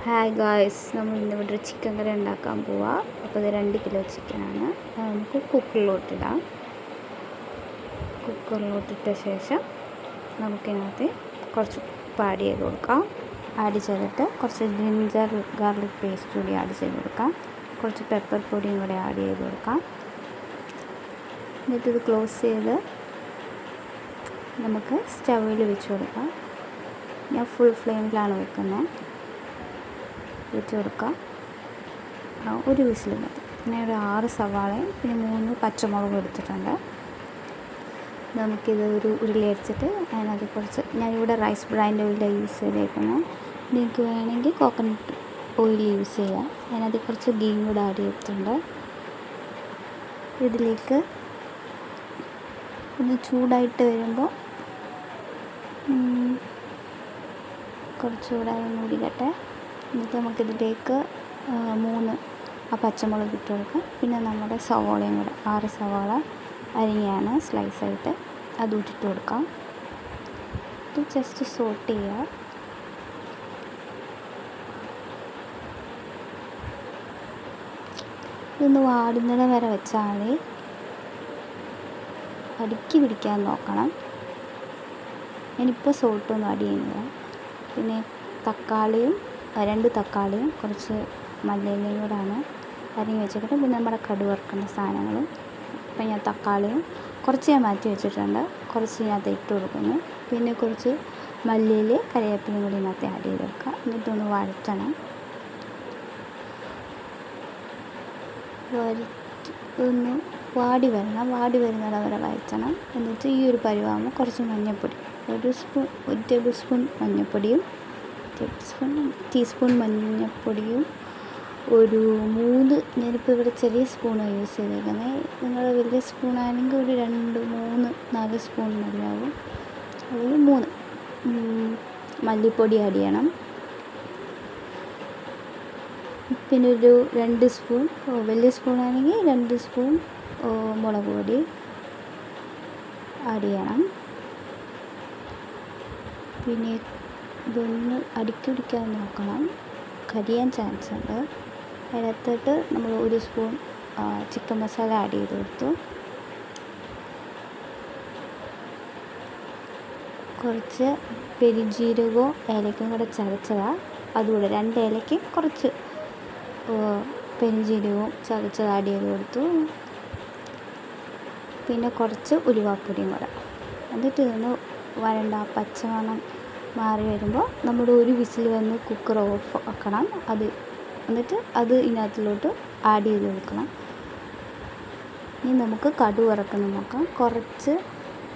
Hi guys, നമ്മൾ ഇന്നിവിടെ ഒരു ചിക്കൻ കറി ഉണ്ടാക്കാൻ പോവാം. അപ്പോൾ ഇത് 2 കിലോ ചിക്കനാണ്. നമുക്ക് കുക്കറിലോട്ടിടാം. കുക്കറിലോട്ടിട്ട ശേഷം നമുക്കിതിനകത്ത് കുറച്ച് ഉപ്പ് ആഡ് ചെയ്ത് കൊടുക്കാം. ആഡ് ചെയ്തിട്ട് കുറച്ച് ജിഞ്ചർ ഗാർലിക് പേസ്റ്റ് കൂടി ആഡ് ചെയ്ത് കൊടുക്കാം. കുറച്ച് പെപ്പർ പൊടിയും കൂടി ആഡ് ചെയ്ത് കൊടുക്കാം. എന്നിട്ട് ഇത് ക്ലോസ് ചെയ്ത് നമുക്ക് സ്റ്റൗവിൽ വെച്ച് കൊടുക്കാം. ഞാൻ ഫുൾ ഫ്ലെയിമിലാണ് വെക്കുന്നത്. വെച്ച് കൊടുക്കാം. ഒരു വിസിൽ മതി. പിന്നെ ഒരു 6 സവാളയും പിന്നെ 3 പച്ചമുളകും എടുത്തിട്ടുണ്ട്. നമുക്കിത് ഒരു ഉരുളി അടിച്ചിട്ട് അതിനകത്ത് കുറച്ച്, ഞാനിവിടെ റൈസ് ബ്രാൻഡ് ഓയിലാണ് യൂസ് ചെയ്തേക്കുന്നത്. നിങ്ങൾക്ക് വേണമെങ്കിൽ കോക്കനട്ട് ഓയിൽ യൂസ് ചെയ്യാം. അതിനകത്ത് കുറച്ച് ഗീയും കൂടെ ആഡ് ചെയ്തിട്ടുണ്ട്. ഇതിലേക്ക് ഒന്ന് ചൂടായിട്ട് വരുമ്പോൾ കുറച്ചുകൂടെ മൂടിക്കട്ടെ. എന്നിട്ട് നമുക്കിതിലേക്ക് 3 പച്ചമുളക് ഇട്ട് കൊടുക്കാം. പിന്നെ നമ്മുടെ സവാളയും കൂടെ 6 സവാള അരിഞ്ഞാണ് സ്ലൈസായിട്ട് അത് ഇട്ടിട്ട് കൊടുക്കാം. ഇത് ജസ്റ്റ് സോട്ട് ചെയ്യുക. ഇതൊന്ന് വാടുന്നത് വരെ വെച്ചാൽ അടുക്കി പിടിക്കാൻ നോക്കണം. ഞാനിപ്പോൾ സോട്ടൊന്നും ആഡ് ചെയ്യുന്നില്ല. പിന്നെ തക്കാളിയും 2 തക്കാളിയും കുറച്ച് മല്ലിയിലയും കൂടാണ് അരിഞ്ഞ് വെച്ചിട്ട്, പിന്നെ നമ്മുടെ കടുക് വറുക്കേണ്ട സാധനങ്ങളും. ഇപ്പം ഞാൻ തക്കാളിയും കുറച്ച് ഞാൻ മാറ്റി വെച്ചിട്ടുണ്ട്, കുറച്ച് ഇതിനകത്ത് ഇട്ട് കൊടുക്കുന്നു. പിന്നെ കുറച്ച് മല്ലിയിൽ കറിവേപ്പിലയും കൂടി ഇതിനകത്ത് ആഡ് ചെയ്ത് വെക്കുക. എന്നിട്ടൊന്ന് വഴറ്റണം. ഒന്ന് വാടി വരുന്നിടം വരെ വഴറ്റണം. എന്നിട്ട് ഈ ഒരു പരുവാകുമ്പോൾ കുറച്ച് മഞ്ഞൾപ്പൊടി, 1 ടേബിൾ സ്പൂൺ മഞ്ഞൾപ്പൊടിയും ടീസ്പൂൺ മഞ്ഞൾപ്പൊടിയും ഒരു 3, ഞാനിപ്പോൾ ഇവിടെ ചെറിയ സ്പൂണാണ് യൂസ് ചെയ്തേക്കുന്നത്. നിങ്ങൾ വലിയ സ്പൂണാണെങ്കിൽ ഒരു 2, 3, 4 സ്പൂൺ മതിയാവും. അല്ലെങ്കിൽ 3 മല്ലിപ്പൊടി ആഡ് ചെയ്യണം. പിന്നെ ഒരു 2 സ്പൂൺ, വലിയ സ്പൂണാണെങ്കിൽ 2 സ്പൂൺ മുളക് പൊടി ആഡ് ചെയ്യണം. പിന്നെ ഇതൊന്ന് അടുക്കി പിടിക്കാൻ നോക്കണം, കരിയാൻ ചാൻസ് ഉണ്ട്. അതിനകത്തോട്ട് നമ്മൾ 1 സ്പൂൺ ചിക്കൻ മസാല ആഡ് ചെയ്ത് കൊടുത്തു. കുറച്ച് പെരുംജീരകവും ഏലക്കയും കൂടെ ചതച്ചതാണ്, അതുകൂടെ 2 ഏലക്കയും കുറച്ച് പെരുംജീരകവും ചതച്ചത് ആഡ് ചെയ്ത് കൊടുത്തു. പിന്നെ കുറച്ച് ഉലുവാപ്പൊടിയും കൂടെ. എന്നിട്ട് ഇതൊന്ന് വരണ്ട പച്ചമണം മാറി വരുമ്പോൾ നമ്മുടെ ഒരു വിസിൽ വന്ന് കുക്കർ ഓഫ് ആക്കണം. എന്നിട്ട് അത് ഇതിനകത്തിലോട്ട് ആഡ് ചെയ്ത് കൊടുക്കണം. ഇനി നമുക്ക് കടുക് വറുക്കുന്നത് നോക്കാം. കുറച്ച്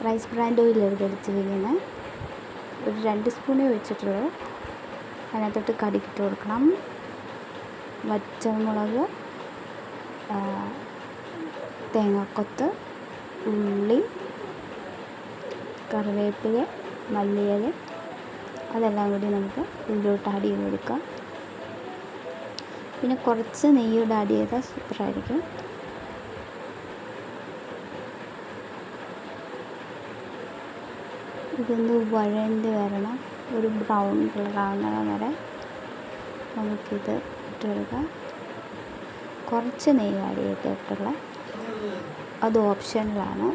റൈസ് ബ്രാൻഡ് ഓയിൽ എടുത്തിരിക്കുന്നത്, ഒരു 2 സ്പൂണേ വെച്ചിട്ടുള്ളൂ. അതിനകത്തോട്ട് കടുകിട്ട് കൊടുക്കണം. പച്ചമുളക്, തേങ്ങാക്കൊത്ത്, ഉള്ളി, കറിവേപ്പില, മല്ലിയില, അതെല്ലാം കൂടി നമുക്ക് ഇതിലോട്ട് ആഡ് ചെയ്ത് കൊടുക്കാം. പിന്നെ കുറച്ച് നെയ്യോട് ആഡ് ചെയ്താൽ സൂപ്പറായിരിക്കും. ഇതൊന്ന് വഴണ്ട് വരണം, ഒരു ബ്രൗൺ കളറാകുന്ന വരെ നമുക്കിത് ഇട്ട് കൊടുക്കാം. കുറച്ച് നെയ്യ് ആഡ് ചെയ്തിട്ടുള്ള, അത് ഓപ്ഷനിലാണ്.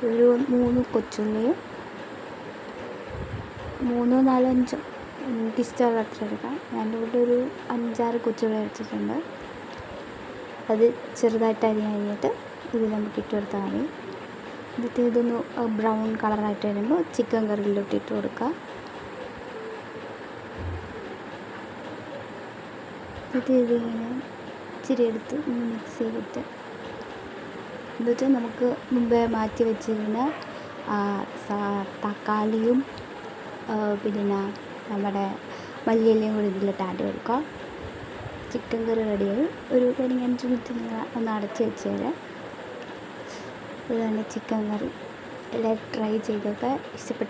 ഒരു 3 കൊച്ചുള്ളിയും 3, 4, 5 എനിക്കിഷ്ടമുള്ള അത്ര എടുക്കാം. ഞാനിവിടെ ഒരു 5-6 കൊച്ചുള്ളി അടിച്ചിട്ടുണ്ട്. അത് ചെറുതായിട്ട് അരിഞ്ഞിട്ട് ഇത് നമുക്ക് ഇട്ട് കൊടുത്താൽ മതി. എന്നിട്ട് ഇതൊന്ന് ബ്രൗൺ കളറായിട്ട് വരുമ്പോൾ ചിക്കൻ കറിയിലോട്ട് ഇട്ട് കൊടുക്കുക. എന്നിട്ട് ഇതിങ്ങനെ ഇച്ചിരി എടുത്ത് മിക്സ് ചെയ്തിട്ട്, എന്നിട്ട് നമുക്ക് മുമ്പേ മാറ്റി വെച്ചിരുന്ന തക്കാളിയും പിന്നെ നമ്മുടെ മല്ലിയിലയും കൂടി ഇതിലിട്ട് ആഡ് കൊടുക്കുക. ചിക്കൻ കറി റെഡിയായി. ഒരു 5 മിനിറ്റ് ഒന്ന് അടച്ച് വെച്ചേരെ. ഇതാണ് ചിക്കൻ കറി. എല്ലാവരും ട്രൈ ചെയ്തൊക്കെ ഇഷ്ടപ്പെട്ടു.